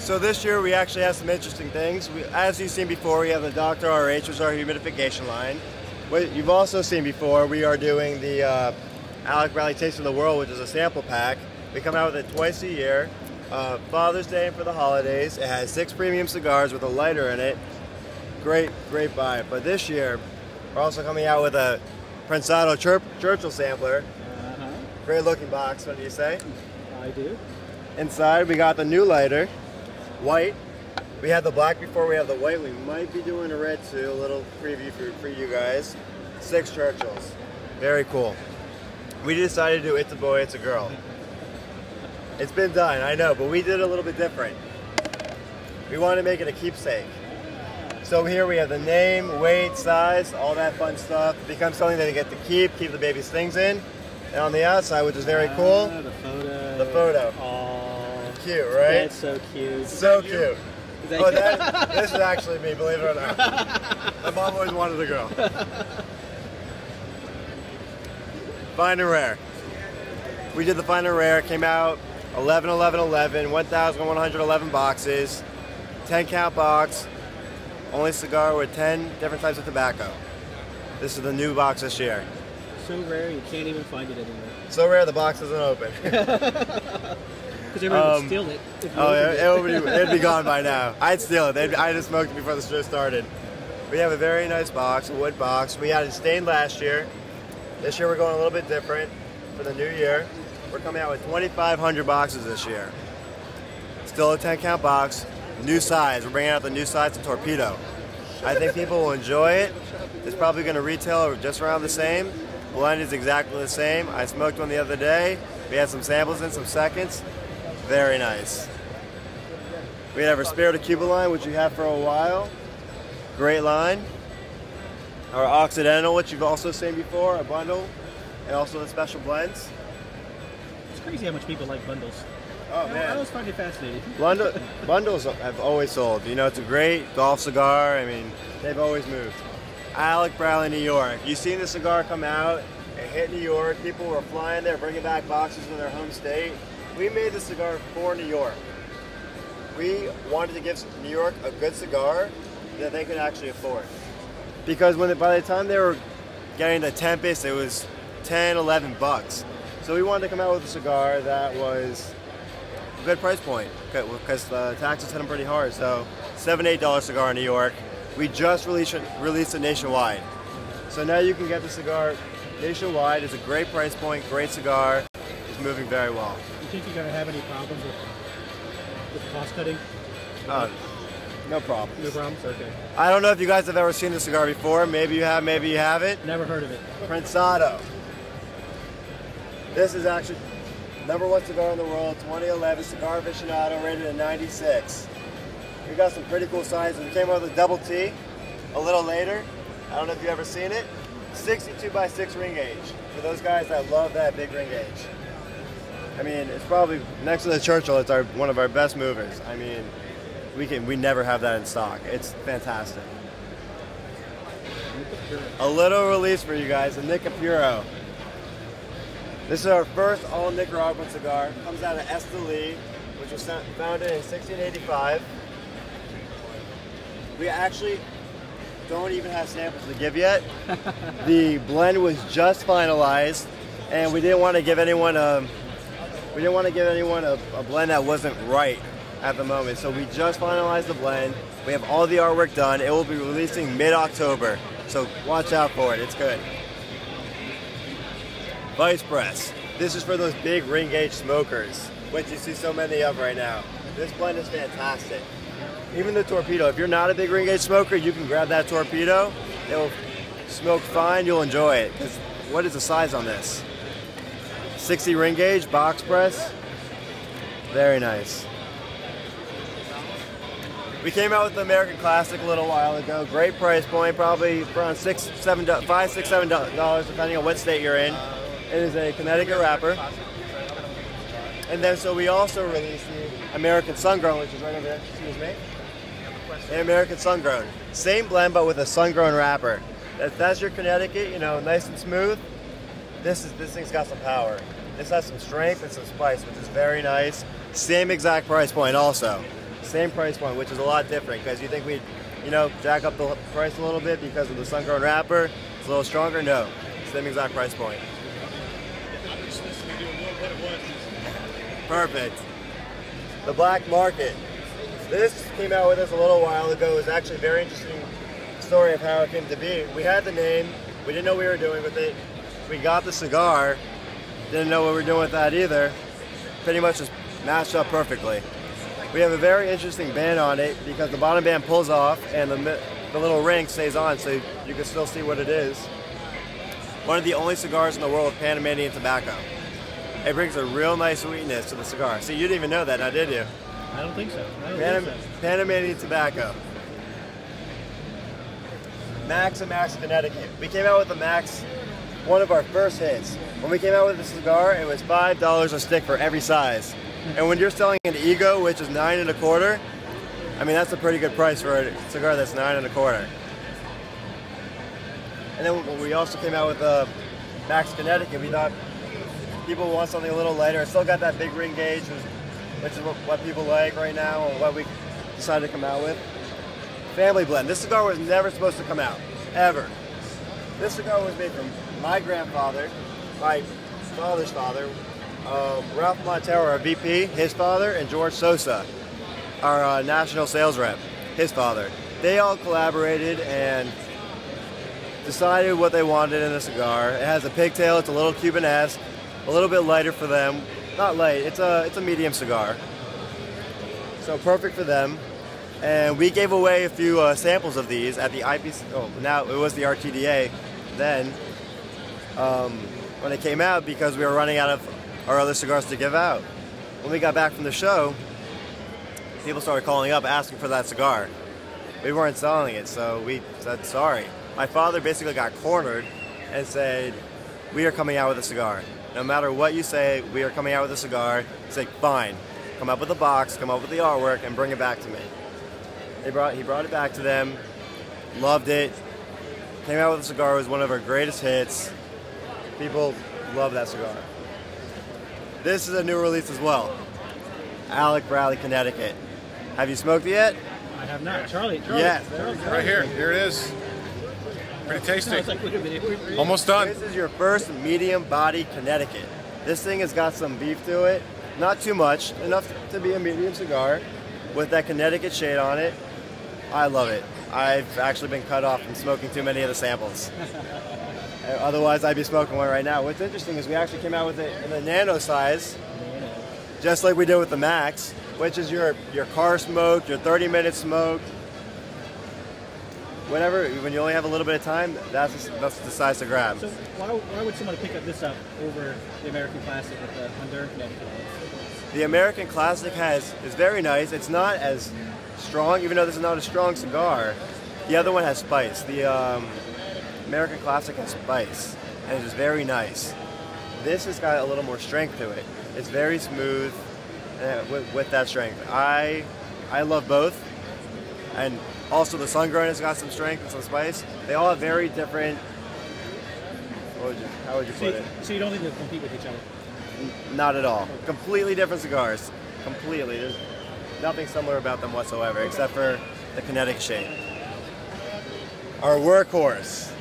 So this year we actually have some interesting things. As you've seen before, we have the Dr. RH, which is our humidification line. What you've also seen before, we are doing the Alec Taste of the World, which is a sample pack. We come out with it twice a year. Father's Day and for the holidays. It has 6 premium cigars with a lighter in it. Great buy. But this year, we're also coming out with a Prensado Churchill sampler. Great looking box, what do you say? I do. Inside, we got the new lighter, white. We had the black before, we have the white. We might be doing a red too, a little preview for you guys. 6 Churchills. Very cool. We decided to do It's a Boy, It's a Girl. It's been done, I know, but we did it a little bit different. We wanted to make it a keepsake. So here we have the name, weight, size, all that fun stuff. It becomes something that you get to keep the baby's things in. And on the outside, which is very cool, the photo. The photo. Aww. Cute, right? That's so cute. So cute. Oh, this is actually me, believe it or not. My mom always wanted a girl. Fine and Rare. We did the Fine and Rare, came out 11, 11, 11, 1,111 boxes, 10 count box, only cigar with 10 different types of tobacco. This is the new box this year. So rare you can't even find it anywhere. So rare the box isn't open. Because everyone would steal it. Oh, it'd be gone by now. I'd steal it. I'd have smoked it before the show started. We have a very nice box, a wood box. We had it stained last year. This year we're going a little bit different for the new year. We're coming out with 2,500 boxes this year. Still a 10 count box, new size. We're bringing out the new size of Torpedo. I think people will enjoy it. It's probably going to retail just around the same. Blend is exactly the same. I smoked one the other day. We had some samples in, some seconds. Very nice. We have our Spirit of Cuba line, which we have for a while. Great line. Our Occidental, which you've also seen before, a bundle, and also the special blends. It's crazy how much people like bundles. Oh man, I always find it fascinating. Bundles have always sold. You know, it's a great golf cigar. I mean, they've always moved. Alec, New York. You've seen the cigar come out, it hit New York. People were flying there, bringing back boxes from their home state. We made the cigar for New York. We wanted to give New York a good cigar that they could actually afford. Because by the time they were getting the tempis, it was 10, 11 bucks. So we wanted to come out with a cigar that was a good price point because the taxes hit them pretty hard. So $7, $8 cigar in New York. We just released it nationwide. So now you can get the cigar nationwide. It's a great price point, great cigar. It's moving very well. You think you're going to have any problems with cost cutting? No problems. No problems? Okay. I don't know if you guys have ever seen the cigar before. Maybe you have, maybe you haven't. Never heard of it. Prensado. This is actually #1 cigar in the world, 2011 Cigar Aficionado, rated at 96. We got some pretty cool sizes. We came out with a double T a little later. I don't know if you've ever seen it. 62x6 ring gauge. For those guys that love that big ring gauge. I mean, it's probably, next to the Churchill, it's one of our best movers. I mean, we never have that in stock. It's fantastic. A little release for you guys, the Nicapuro. This is our first all Nicaraguan cigar. Comes out of Esteli, which was founded in 1685. We actually don't even have samples to give yet. The blend was just finalized, and we didn't want to give anyone a blend that wasn't right at the moment. So we just finalized the blend. We have all the artwork done. It will be releasing mid-October, so watch out for it. It's good. Vice Press. This is for those big ring gauge smokers, which you see so many of right now. This blend is fantastic. Even the Torpedo, if you're not a big ring gauge smoker, you can grab that Torpedo. It will smoke fine, you'll enjoy it. What is the size on this? 60 ring gauge, box press. Very nice. We came out with the American Classic a little while ago. Great price point, probably around $5, $6, $7, depending on what state you're in. It is a Connecticut wrapper. And then so we also released the American Sun-Grown, which is right over there. Excuse me. The American Sun-Grown. Same blend, but with a sun-grown wrapper. That's your Connecticut, you know, nice and smooth. This thing's got some power. This has some strength and some spice, which is very nice. Same exact price point also. same price point, which is a lot different because you think we'd, you know, jack up the price a little bit because of the sun-grown wrapper. It's a little stronger. No, same exact price point. Perfect. The black market. This came out with us a little while ago. It was actually a very interesting story of how it came to be. We had the name. We didn't know what we were doing with it. We got the cigar. Didn't know what we were doing with that either. Pretty much just matched up perfectly. We have a very interesting band on it because the bottom band pulls off and the little ring stays on so you can still see what it is. One of the only cigars in the world with Panamanian tobacco. It brings a real nice sweetness to the cigar. See, you didn't even know that, now did you? I don't think so. Panamanian tobacco. Max and Max Connecticut. We came out with the Max, one of our first hits. When we came out with the cigar, it was $5 a stick for every size. And when you're selling an Ego, which is 9 1/4, I mean, that's a pretty good price for a cigar that's 9 1/4. And then we also came out with the Max Connecticut. We thought people want something a little lighter. It's still got that big ring gauge, which is what people like right now, and what we decided to come out with. Family blend. This cigar was never supposed to come out, ever. This cigar was made from my grandfather, my father's father, Ralph Montero, our VP, his father, and George Sosa, our national sales rep, his father. They all collaborated and decided what they wanted in a cigar. It has a pigtail, it's a little Cuban-esque, a little bit lighter for them. Not light, it's a medium cigar. So perfect for them. And we gave away a few samples of these at the now it was the RTDA then, when it came out, because we were running out of our other cigars to give out. When we got back from the show, people started calling up asking for that cigar. We weren't selling it, so we said sorry. My father basically got cornered and said, we are coming out with a cigar. No matter what you say, we are coming out with a cigar. He said, fine, come up with a box, come up with the artwork, and bring it back to me. He brought it back to them, loved it, came out with a cigar, it was one of our greatest hits. People love that cigar. This is a new release as well. Alec, Connecticut. Have you smoked it yet? I have not. Charlie. Yes. Right here. Here it is. Pretty tasty. It's like, wait a minute. Almost done. This is your first medium body Connecticut. This thing has got some beef to it. Not too much, enough to be a medium cigar with that Connecticut shade on it. I love it. I've actually been cut off from smoking too many of the samples. Otherwise, I'd be smoking one right now. What's interesting is we actually came out with it in the nano size, just like we did with the Max, which is your car smoke, your 30-minute smoke. Whatever, when you only have a little bit of time, that's the size to grab. So why would someone pick this up over the American Classic with the Honduran Connecticut? The American Classic is very nice. It's not as strong, even though this is not a strong cigar. The other one has spice. The American Classic has spice, and it is very nice. This has got a little more strength to it. It's very smooth with that strength. I love both, and also the sun-grown has got some strength and some spice. They all have very different. How would you put it? So you don't need to compete with each other. Not at all. Completely different cigars. Completely. There's nothing similar about them whatsoever, except for the Connecticut shade. Our workhorse.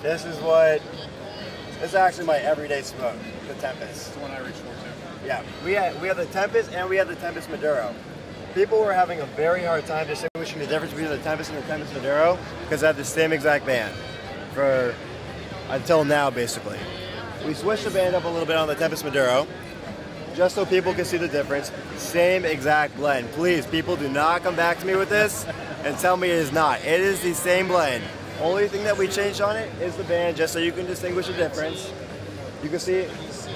This is actually my everyday smoke, the Tempis. That's the one I reached for too. Yeah, we have the Tempis and we have the Tempis Maduro. People were having a very hard time distinguishing the difference between the Tempis and the Tempis Maduro because they have the same exact band for until now, basically. We switched the band up a little bit on the Tempis Maduro just so people can see the difference. Same exact blend. Please, people, do not come back to me with this and tell me it is not. It is the same blend. Only thing that we changed on it is the band, just so you can distinguish the difference. You can see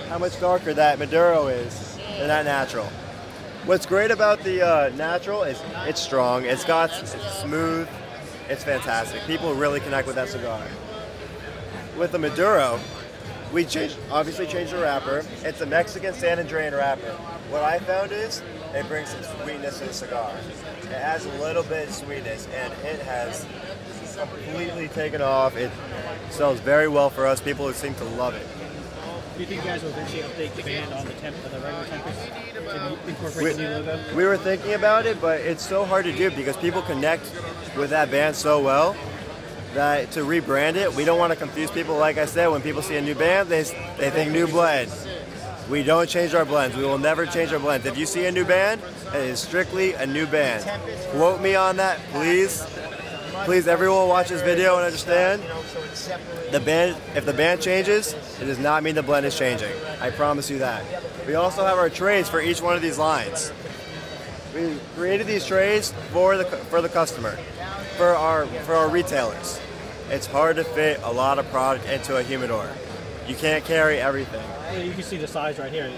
how much darker that Maduro is than that natural. What's great about the natural is it's strong, it's smooth, it's fantastic. People really connect with that cigar. With the Maduro, we obviously changed the wrapper. It's a Mexican San Andrean wrapper. What I found is it brings some sweetness to the cigar. It adds a little bit of sweetness, and it has completely taken off. It sells very well for us. People seem to love it. Do you think you guys will eventually update the band on the regular tempis to incorporate the new logo? We were thinking about it, but it's so hard to do because people connect with that band so well that to rebrand it, we don't want to confuse people. Like I said, when people see a new band, they think new blend. We don't change our blends. We will never change our blends. If you see a new band, it is strictly a new band. Quote me on that, please. Please, everyone watch this video and understand. The band, if the band changes, it does not mean the blend is changing. I promise you that. We also have our trays for each one of these lines. We created these trays for the customer, for our retailers. It's hard to fit a lot of product into a humidor. You can't carry everything. You can see the size right here.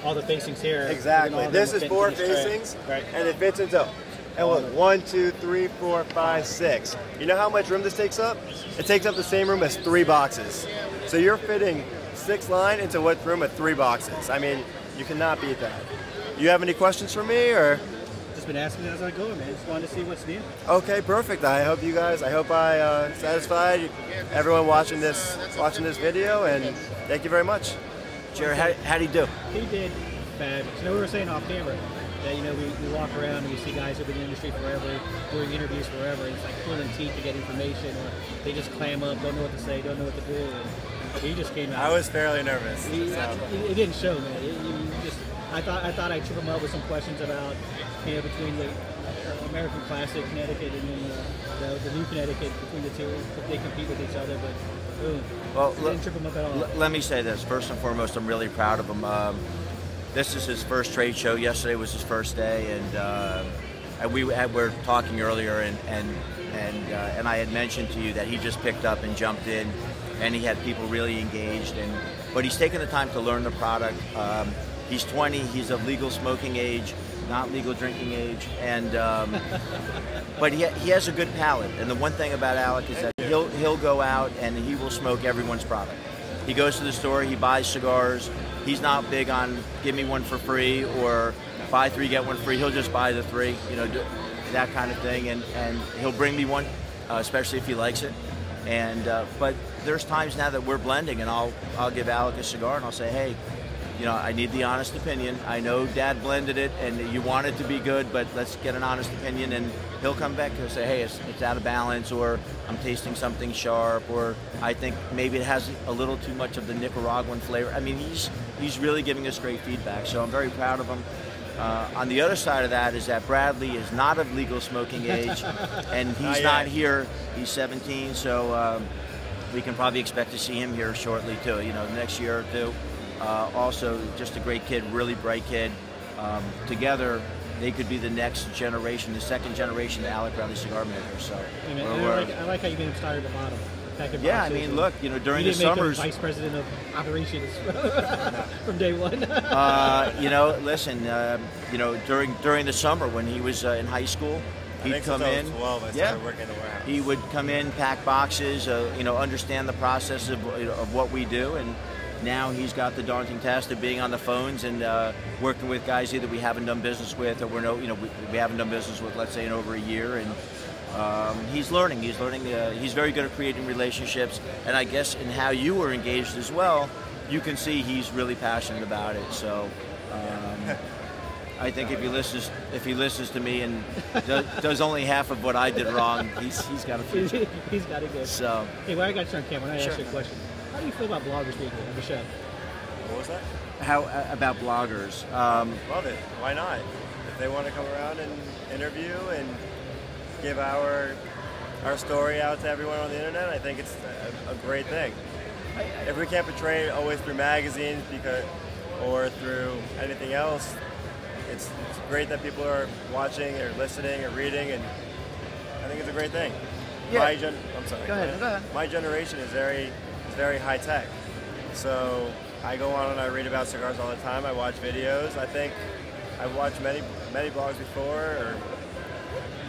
All the facings here. Exactly. This is 4 facings, right, and it fits into. And look, 1, 2, 3, 4, 5, 6. You know how much room this takes up? It takes up the same room as 3 boxes. So you're fitting 6 line into what room with 3 boxes. I mean, you cannot beat that. You have any questions for me, or? Just been asking as I go, man. Just wanted to see what's new. Okay, perfect. I hope I satisfied everyone watching this video, and thank you very much. Jerry, how do you do? He did fabulous. You know, we were saying off camera that, you know, we walk around and we see guys who've been in the industry forever, doing interviews forever, and it's like pulling teeth to get information, or they just clam up, don't know what to say, don't know what to do, and he just came out. I was fairly nervous. It didn't show, man. I thought I'd trip him up with some questions about, you know, between the American Classic Connecticut and then the new Connecticut, between the two, if they compete with each other, but boom. Well, didn't trip him up at all. Let me say this. First and foremost, I'm really proud of him. This is his first trade show. Yesterday was his first day, and we were talking earlier, and I had mentioned to you that he just picked up and jumped in, and he had people really engaged, but he's taken the time to learn the product. He's 20. He's of legal smoking age, not legal drinking age, and but he has a good palate. And the one thing about Alec is that he'll go out and he will smoke everyone's product. He goes to the store, he buys cigars. He's not big on give me one for free or buy 3 get 1 free. He'll just buy the 3, you know, that kind of thing, and he'll bring me one, especially if he likes it. And but there's times now that we're blending, and I'll give Alec a cigar and I'll say, hey, you know, I need the honest opinion. I know Dad blended it and you want it to be good, but let's get an honest opinion. And he'll come back and say, hey, it's out of balance, or I'm tasting something sharp, or I think maybe it has a little too much of the Nicaraguan flavor. I mean, he's really giving us great feedback, so I'm very proud of him. On the other side of that is that Bradley is not of legal smoking age, and he's not here. He's 17, so we can probably expect to see him here shortly too, you know, next year or two. Also, just a great kid, really bright kid. Together, they could be the next generation, the second generation of Alec Bradley cigar makers. So, I like how you made him start at the bottom. Yeah, I mean, look, you know, during the summers, vice president of operations from day one. You know, listen, you know, during the summer when he was in high school, he'd come in. 12, I started working in the warehouse. He would come in, pack boxes, you know, understand the process of what we do, and now he's got the daunting task of being on the phones and working with guys either we haven't done business with or we haven't done business with, let's say, in over a year, and he's learning. He's very good at creating relationships, and I guess in how you were engaged as well, you can see he's really passionate about it. So I think if he listens to me and does only half of what I did wrong, he's got a future. He's got it good. So hey, well, I got you on camera. I ask you a question. How do you feel about bloggers being here on the show? What was that? How about bloggers? Love it. Why not? If they want to come around and interview and give our story out to everyone on the internet, I think it's a great thing. If we can't portray it always through magazines or through anything else, it's great that people are watching or listening or reading, and I think it's a great thing. Yeah. I'm sorry. Go ahead. My generation is very high tech. So I go on and I read about cigars all the time. I watch videos. I think I've watched many blogs before, or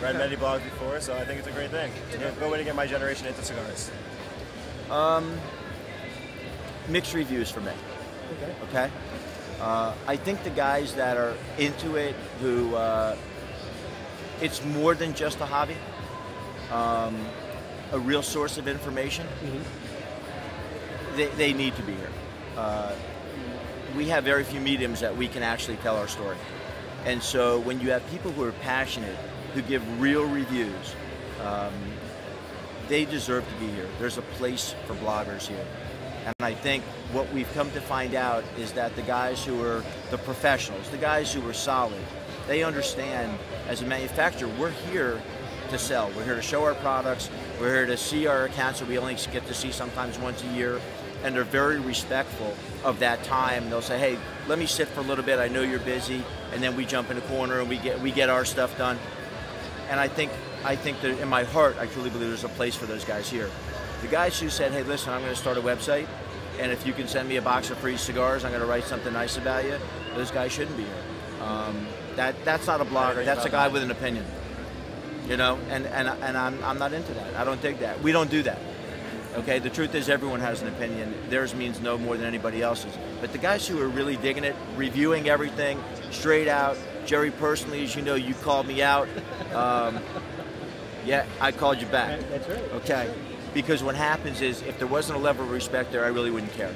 read many blogs before, so I think it's a great thing. It's a good way to get my generation into cigars. Mixed reviews for me. Okay. I think the guys that are into it, who it's more than just a hobby, a real source of information. Mm-hmm. They need to be here. we have very few mediums that we can actually tell our story. And so when you have people who are passionate, who give real reviews, they deserve to be here. There's a place for bloggers here. And I think what we've come to find out is that the guys who are the professionals, the guys who are solid, they understand as a manufacturer, we're here to sell. We're here to show our products. We're here to see our accounts that we only get to see sometimes once a year. And they're very respectful of that time. They'll say, hey, let me sit for a little bit. I know you're busy. And then we jump in the corner and we get our stuff done. And I think that in my heart, I truly believe there's a place for those guys here. The guys who said, hey, listen, I'm going to start a website, and if you can send me a box of free cigars, I'm going to write something nice about you, those guys shouldn't be here. That's not a blogger. That's a guy with an opinion. You know, and I'm not into that. I don't dig that. We don't do that. Okay, the truth is everyone has an opinion. Theirs means no more than anybody else's. But the guys who are really digging it, reviewing everything, straight out, Jerry, personally, as you know, you called me out. Yeah, I called you back. That's right. Okay, because what happens is if there wasn't a level of respect there, I really wouldn't care.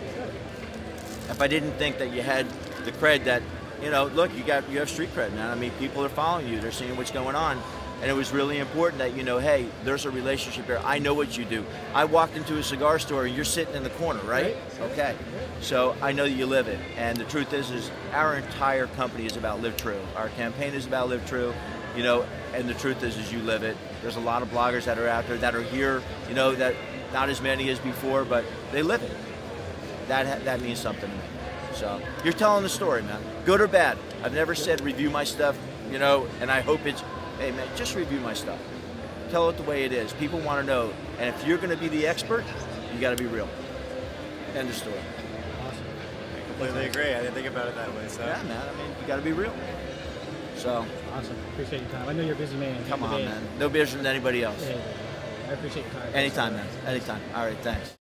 If I didn't think that you had the cred that, you know, look, you have street cred, man. I mean, people are following you. They're seeing what's going on. And it was really important that, you know, hey, there's a relationship here. I know what you do. I walked into a cigar store and you're sitting in the corner, right? Okay. So I know that you live it. And the truth is our entire company is about live true. Our campaign is about live true, you know, and the truth is you live it. There's a lot of bloggers that are out there that are here, you know, that not as many as before, but they live it. That means something to me. So you're telling the story, man. Good or bad. I've never said review my stuff, you know, and I hope it's, hey man, just review my stuff. Tell it the way it is. People want to know. And if you're going to be the expert, you got to be real. End of story. Awesome. I completely agree. I didn't think about it that way. So. Yeah, man. I mean, you got to be real. So. Awesome. Appreciate your time. I know you're a busy man. Come on, man. No busier than anybody else. Yeah, I appreciate your time. Anytime, man. Anytime. All right, thanks.